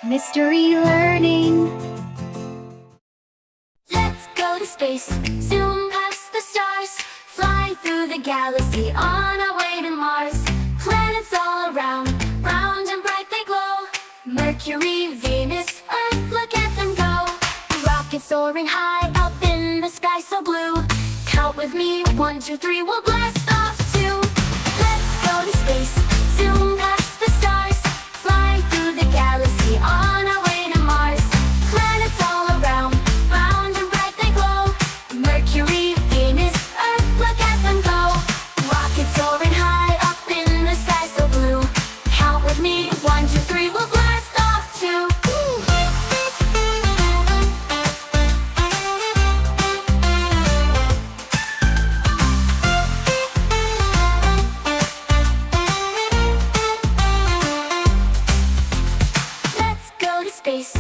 Mystery learning. Let's go to space, zoom past the stars, fly through the galaxy on our way to Mars. Planets all around, round and bright they glow. Mercury, Venus, Earth, look at them go. Rockets soaring high, up in the sky so blue. Count with me, 1, 2, 3, we'll blast off too. Let's go to space, zoom past the stars, fly through the galaxy on our way to Mars. Planets all around, round and bright they glow. Mercury, Venus, Earth, look at them go. Rockets soaring high, up in the sky so blue. Count with me, 1, 2, 3, we'll blast off too. Let's go to space,